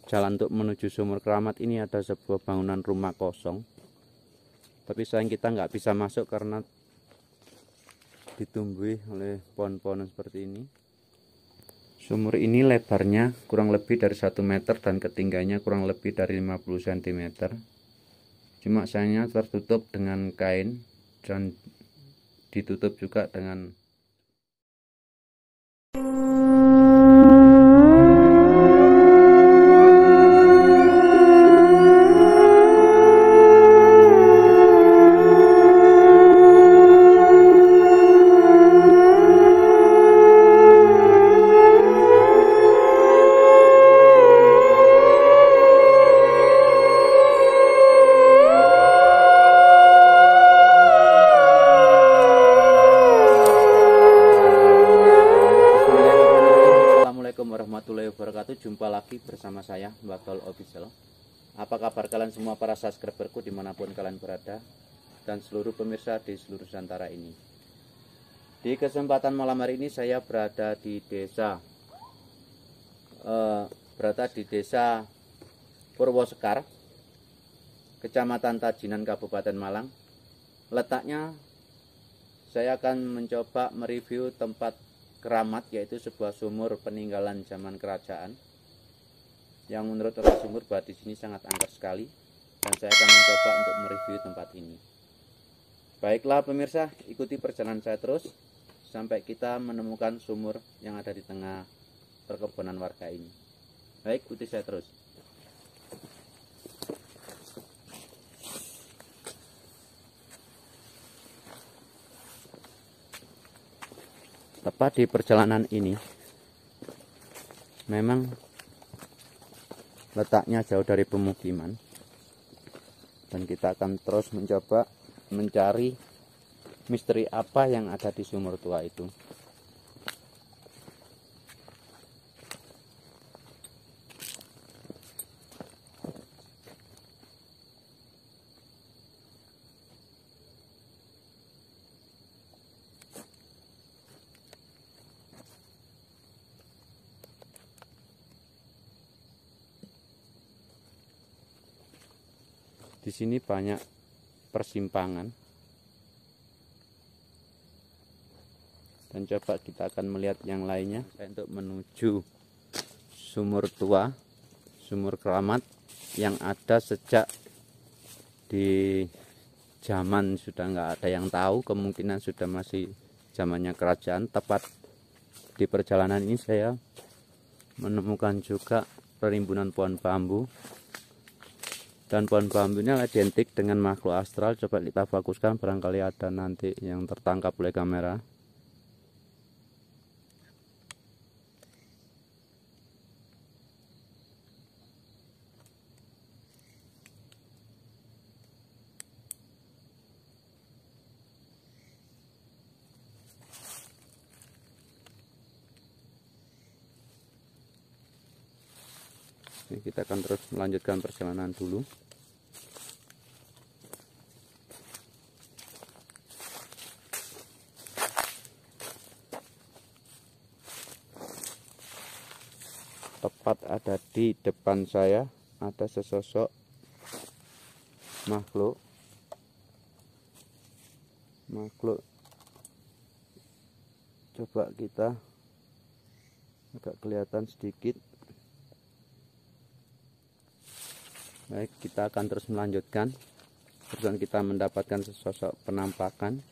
jalan untuk menuju Sumur Keramat ini ada sebuah bangunan rumah kosong. Tapi sayang kita nggak bisa masuk karena ditumbuhi oleh pohon-pohon seperti ini. Sumur ini lebarnya kurang lebih dari 1 meter dan ketinggiannya kurang lebih dari 50 cm. Cuma sayangnya tertutup dengan kain dan ditutup juga dengan warahmatullahi wabarakatuh. Jumpa lagi bersama saya, Mbak Tol Official. Apa kabar kalian semua para subscriberku dimanapun kalian berada, dan seluruh pemirsa di seluruh Nusantara ini. Di kesempatan malam hari ini saya berada di desa Purwosekar, Kecamatan Tajinan, Kabupaten Malang. Letaknya saya akan mencoba mereview tempat keramat, yaitu sebuah sumur peninggalan zaman kerajaan yang menurut orang sumur bahwa di sini sangat angker sekali, dan saya akan mencoba untuk mereview tempat ini. Baiklah pemirsa, ikuti perjalanan saya terus sampai kita menemukan sumur yang ada di tengah perkebunan warga ini. Baik, ikuti saya terus. Tepat di perjalanan ini memang letaknya jauh dari pemukiman, dan kita akan terus mencoba mencari misteri apa yang ada di sumur tua itu. Di sini banyak persimpangan, dan coba kita akan melihat yang lainnya untuk menuju sumur tua, sumur keramat yang ada sejak di zaman sudah nggak ada yang tahu, kemungkinan sudah masih zamannya kerajaan. Tepat di perjalanan ini saya menemukan juga perimbunan pohon bambu. Dan pohon bambunya identik dengan makhluk astral. Coba kita fokuskan, barangkali ada nanti yang tertangkap oleh kamera. Ini kita akan terus melanjutkan perjalanan dulu. Tepat ada di depan saya ada sesosok makhluk. Coba kita agak kelihatan sedikit. Baik, kita akan terus melanjutkan. Kemudian kita mendapatkan sesosok penampakan.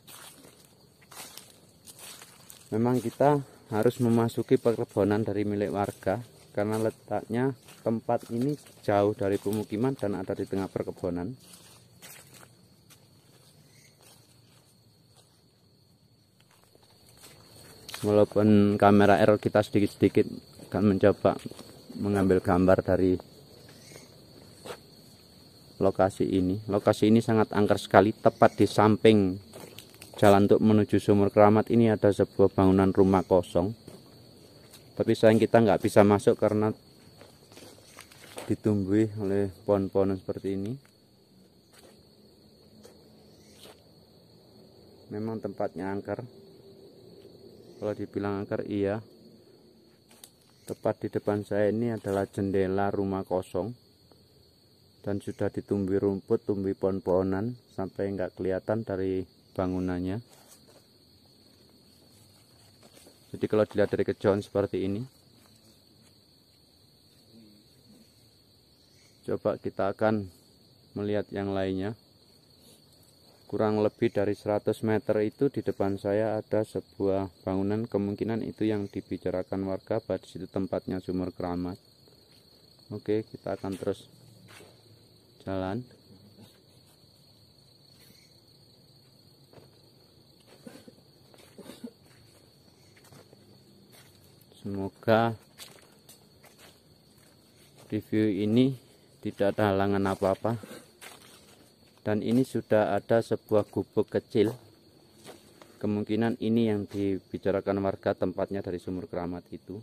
Memang kita harus memasuki perkebunan dari milik warga, karena letaknya tempat ini jauh dari pemukiman dan ada di tengah perkebunan. Walaupun kamera error, kita sedikit-sedikit akan mencoba mengambil gambar dari lokasi ini. Lokasi ini sangat angker sekali. Tepat di samping jalan untuk menuju Sumur Keramat ini ada sebuah bangunan rumah kosong. Tapi sayang kita nggak bisa masuk karena ditumbuhi oleh pohon-pohon seperti ini. Memang tempatnya angker. Kalau dibilang angker, iya. Tepat di depan saya ini adalah jendela rumah kosong dan sudah ditumbuhi rumput, tumbuhi pohon-pohonan sampai nggak kelihatan dari bangunannya. Jadi kalau dilihat dari kejauhan seperti ini, coba kita akan melihat yang lainnya. Kurang lebih dari 100 meter itu di depan saya ada sebuah bangunan, kemungkinan itu yang dibicarakan warga bahwa di situ tempatnya sumur keramat. Oke, kita akan terus jalan. Semoga review ini tidak ada halangan apa-apa. Dan ini sudah ada sebuah gubuk kecil. Kemungkinan ini yang dibicarakan warga tempatnya dari sumur keramat itu.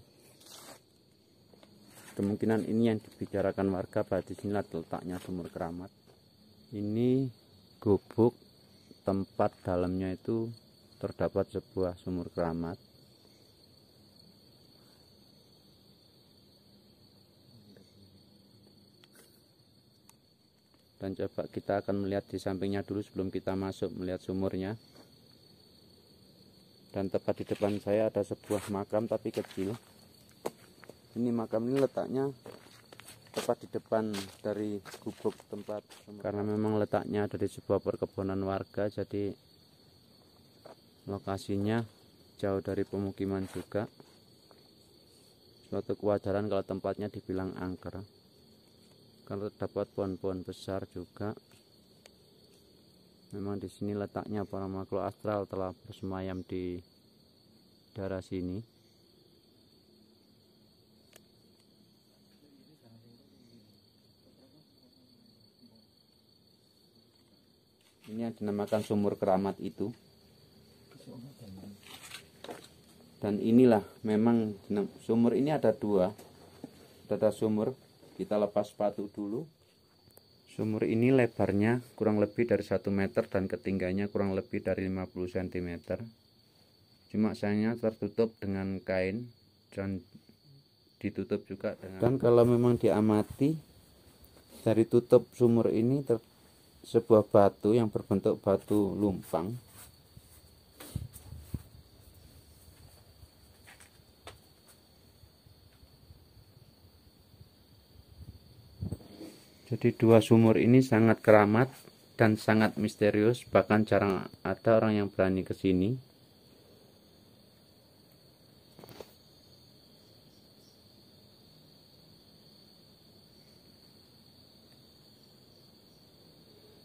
Kemungkinan ini yang dibicarakan warga bahwa di sini letaknya sumur keramat. Ini gubuk tempat dalamnya itu terdapat sebuah sumur keramat. Dan coba kita akan melihat di sampingnya dulu sebelum kita masuk melihat sumurnya. Dan tepat di depan saya ada sebuah makam tapi kecil. Ini makam ini letaknya tepat di depan dari gubuk tempat sumur. Karena memang letaknya ada di sebuah perkebunan warga, jadi lokasinya jauh dari pemukiman juga. Suatu kewajaran kalau tempatnya dibilang angker. Kalau terdapat pohon-pohon besar juga. Memang di sini letaknya para makhluk astral telah bersemayam di daerah sini. Ini yang dinamakan sumur keramat itu. Dan inilah memang sumur ini ada dua. Ada sumur. Kita lepas sepatu dulu. Sumur ini lebarnya kurang lebih dari 1 meter dan ketinggiannya kurang lebih dari 50 cm. Cuma sayangnya tertutup dengan kain dan ditutup juga dengan. Dan kalau memang diamati dari tutup sumur ini sebuah batu yang berbentuk batu lumpang. Jadi dua sumur ini sangat keramat dan sangat misterius, bahkan jarang ada orang yang berani ke sini.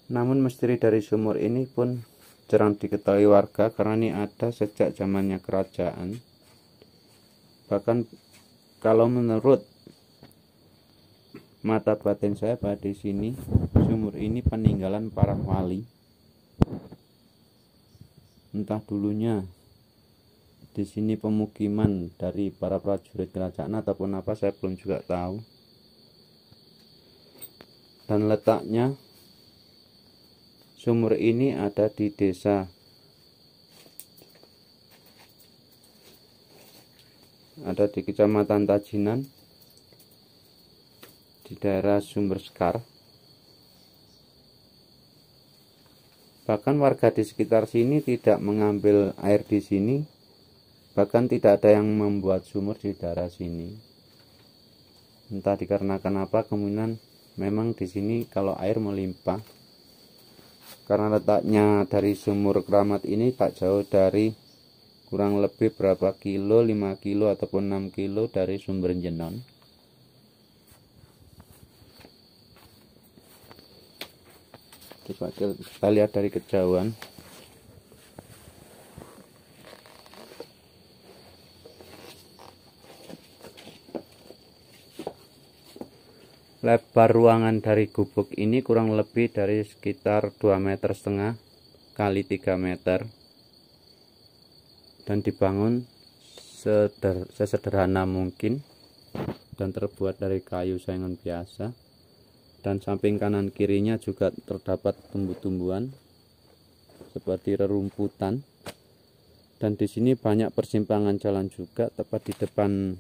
Namun misteri dari sumur ini pun jarang diketahui warga karena ini ada sejak zamannya kerajaan. Bahkan kalau menurut mata batin saya bahwa di sini sumur ini peninggalan para wali. Entah dulunya di sini pemukiman dari para prajurit kerajaan ataupun apa, saya belum juga tahu. Dan letaknya sumur ini ada di desa, ada di Kecamatan Tajinan, di daerah Sumber Sekar. Bahkan warga di sekitar sini tidak mengambil air di sini, bahkan tidak ada yang membuat sumur di daerah sini. Entah dikarenakan apa, kemungkinan memang di sini kalau air melimpah. Karena letaknya dari sumur keramat ini tak jauh dari kurang lebih berapa kilo, 5 kilo ataupun 6 kilo dari sumber Jenon. Coba kita lihat dari kejauhan. Lebar ruangan dari gubuk ini kurang lebih dari sekitar 2,5 meter kali 3 meter. Dan dibangun sesederhana mungkin dan terbuat dari kayu sayangan biasa. Dan samping kanan kirinya juga terdapat tumbuh-tumbuhan seperti rerumputan. Dan di sini banyak persimpangan jalan juga. Tepat di depan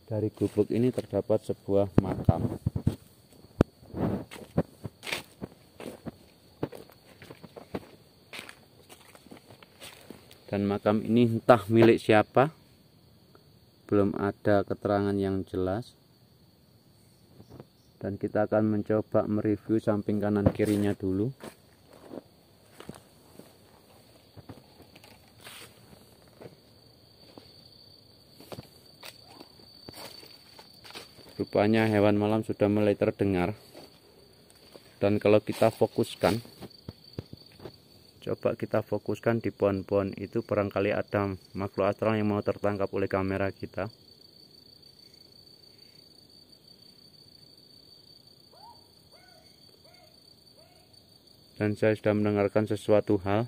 Dari gubuk ini terdapat sebuah makam. Dan makam ini entah milik siapa, belum ada keterangan yang jelas. Dan kita akan mencoba mereview samping kanan kirinya dulu. Rupanya hewan malam sudah mulai terdengar. Dan kalau kita fokuskan, coba kita fokuskan di pohon-pohon itu, barangkali ada makhluk astral yang mau tertangkap oleh kamera kita. Dan saya sudah mendengarkan sesuatu hal.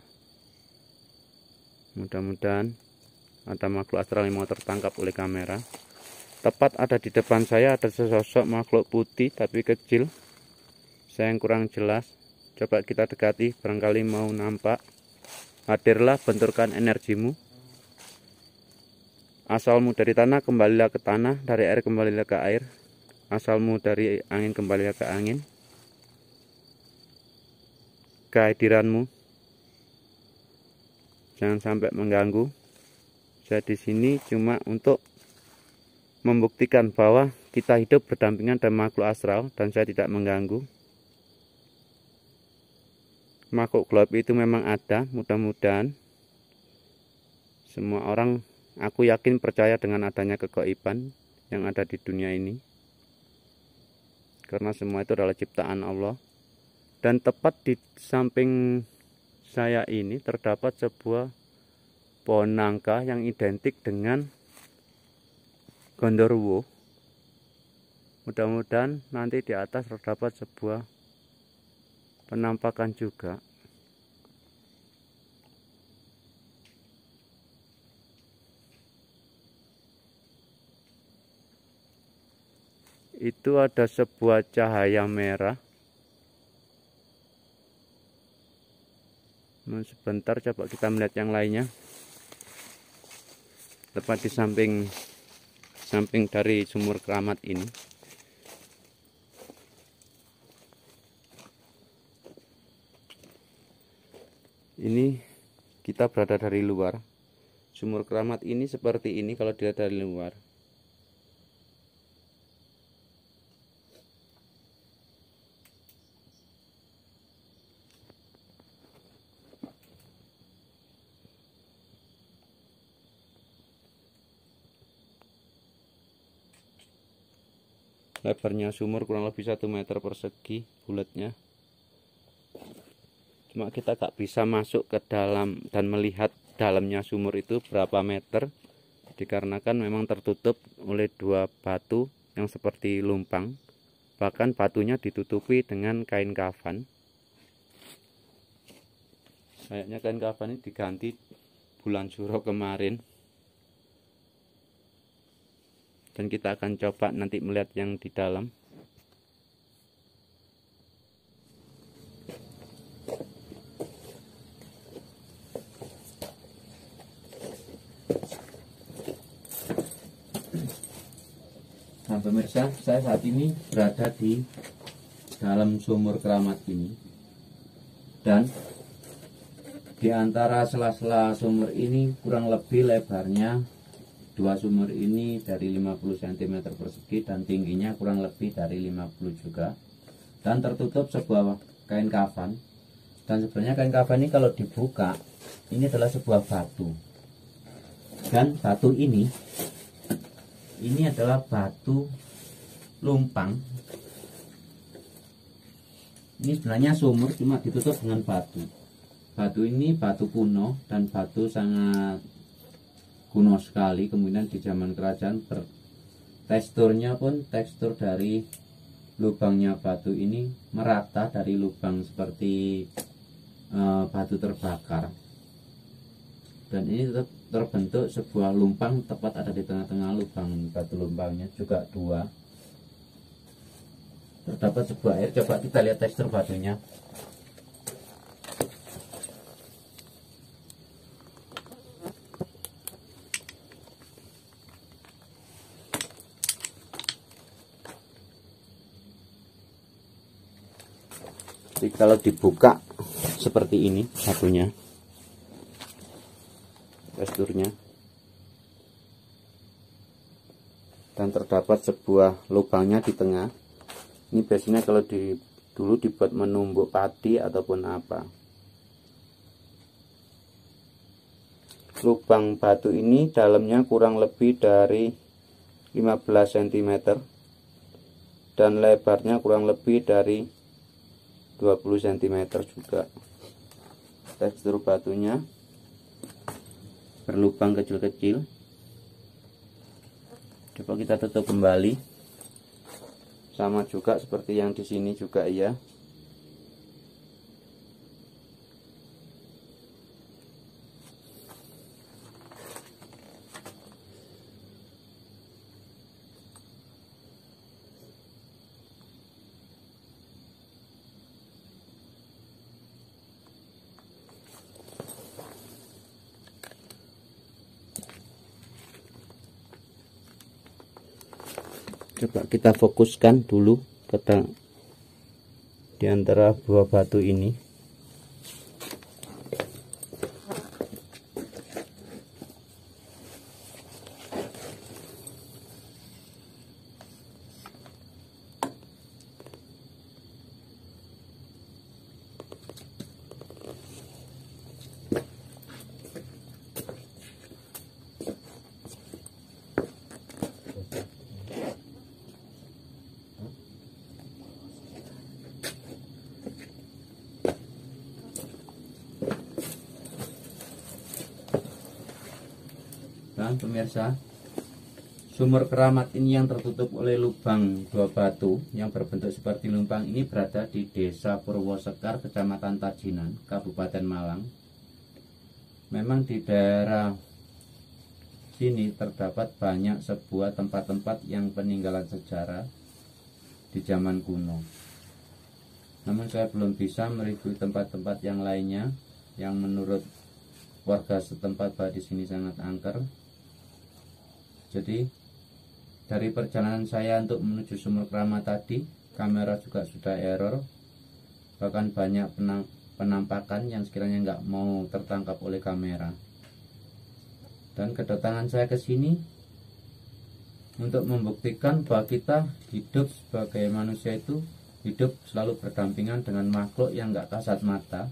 Mudah-mudahan ada makhluk astral yang mau tertangkap oleh kamera. Tepat ada di depan saya ada sesosok makhluk putih tapi kecil. Saya yang kurang jelas. Coba kita dekati, barangkali mau nampak. Hadirlah, benturkan energimu. Asalmu dari tanah, kembalilah ke tanah. Dari air, kembalilah ke air. Asalmu dari angin, kembalilah ke angin. Kehadiranmu jangan sampai mengganggu. Saya di sini cuma untuk membuktikan bahwa kita hidup berdampingan dengan makhluk astral dan saya tidak mengganggu. Makhluk gelap itu memang ada, mudah-mudahan semua orang, aku yakin, percaya dengan adanya kegaiban yang ada di dunia ini. Karena semua itu adalah ciptaan Allah. Dan tepat di samping saya ini terdapat sebuah pohon nangka yang identik dengan Gondoruo. Mudah-mudahan nanti di atas terdapat sebuah penampakan juga. Itu ada sebuah cahaya merah. Nah, sebentar coba kita melihat yang lainnya. Tepat di samping dari sumur keramat ini. Ini kita berada dari luar. Sumur keramat ini seperti ini kalau dilihat dari luar. Lebarnya sumur kurang lebih 1 meter persegi bulatnya. Cuma kita gak bisa masuk ke dalam dan melihat dalamnya sumur itu berapa meter, dikarenakan memang tertutup oleh 2 batu yang seperti lumpang. Bahkan batunya ditutupi dengan kain kafan. Kayaknya kain kafan ini diganti bulan Suro kemarin. Dan kita akan coba nanti melihat yang di dalam. Nah pemirsa, saya saat ini berada di dalam sumur keramat ini. Dan di antara sela-sela sumur ini kurang lebih lebarnya, 2 sumur ini dari 50 cm persegi dan tingginya kurang lebih dari 50 juga. Dan tertutup sebuah kain kafan. Dan sebenarnya kain kafan ini kalau dibuka, ini adalah sebuah batu. Dan batu ini adalah batu lumpang. Ini sebenarnya sumur cuma ditutup dengan batu. Batu ini batu kuno dan batu sangat kuno sekali. Kemudian di zaman kerajaan teksturnya pun tekstur dari lubangnya batu ini merata dari lubang seperti batu terbakar. Dan ini tetap terbentuk sebuah lumpang tepat ada di tengah-tengah lubang batu lumpangnya juga 2. Terdapat sebuah air. Coba kita lihat tekstur batunya. Jadi kalau dibuka seperti ini batunya, teksturnya, dan terdapat sebuah lubangnya di tengah. Ini biasanya kalau dulu dibuat menumbuk padi ataupun apa. Lubang batu ini dalamnya kurang lebih dari 15 cm dan lebarnya kurang lebih dari 20 cm juga. Tekstur batunya berlubang kecil-kecil. Coba kita tutup kembali. Sama juga seperti yang di sini juga ya. Coba kita fokuskan dulu ke di antara dua batu ini. Dan pemirsa, sumur keramat ini yang tertutup oleh lubang dua batu yang berbentuk seperti lumpang ini berada di Desa Purwosekar, Kecamatan Tajinan, Kabupaten Malang. Memang di daerah sini terdapat banyak sebuah tempat-tempat yang peninggalan sejarah di zaman kuno. Namun saya belum bisa mereview tempat-tempat yang lainnya yang menurut warga setempat bahwa di sini sangat angker. Jadi dari perjalanan saya untuk menuju sumur keramat tadi, kamera juga sudah error, bahkan banyak penampakan yang sekiranya nggak mau tertangkap oleh kamera. Dan kedatangan saya ke sini untuk membuktikan bahwa kita hidup sebagai manusia itu hidup selalu berdampingan dengan makhluk yang nggak kasat mata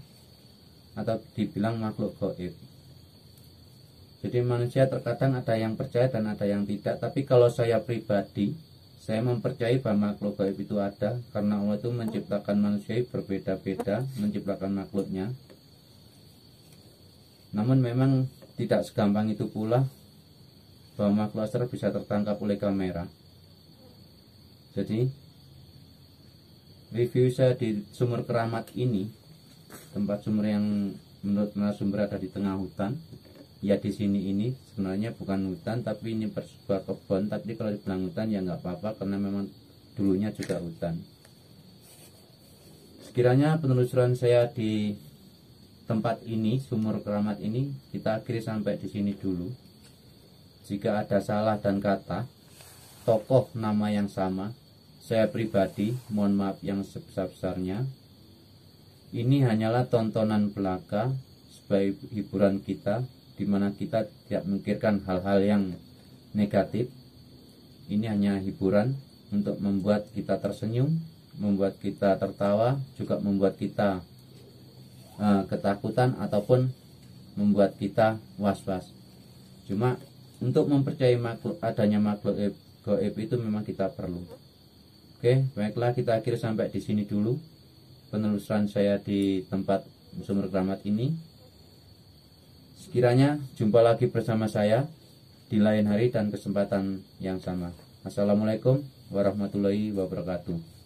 atau dibilang makhluk gaib. Jadi manusia terkadang ada yang percaya dan ada yang tidak. Tapi kalau saya pribadi, saya mempercayai bahwa makhluk gaib itu ada, karena Allah itu menciptakan manusia berbeda-beda, menciptakan makhluknya. Namun memang tidak segampang itu pula bahwa makhluk astral bisa tertangkap oleh kamera. Jadi review saya di sumur keramat ini, tempat sumur yang menurut narasumber ada di tengah hutan. Ya di sini ini sebenarnya bukan hutan, tapi ini sebuah kebun. Tapi kalau dibilang hutan ya nggak apa-apa, karena memang dulunya juga hutan. Sekiranya penelusuran saya di tempat ini, sumur keramat ini, kita akhiri sampai di sini dulu. Jika ada salah dan kata, tokoh nama yang sama, saya pribadi mohon maaf yang sebesar-besarnya. Ini hanyalah tontonan belaka sebagai hiburan kita, di mana kita tidak memikirkan hal-hal yang negatif. Ini hanya hiburan untuk membuat kita tersenyum, membuat kita tertawa, juga membuat kita ketakutan ataupun membuat kita was-was. Cuma untuk mempercayai adanya makhluk gaib itu memang kita perlu. Oke, baiklah, kita akhiri sampai di sini dulu penelusuran saya di tempat sumur keramat ini. Sekiranya jumpa lagi bersama saya di lain hari dan kesempatan yang sama. Assalamualaikum warahmatullahi wabarakatuh.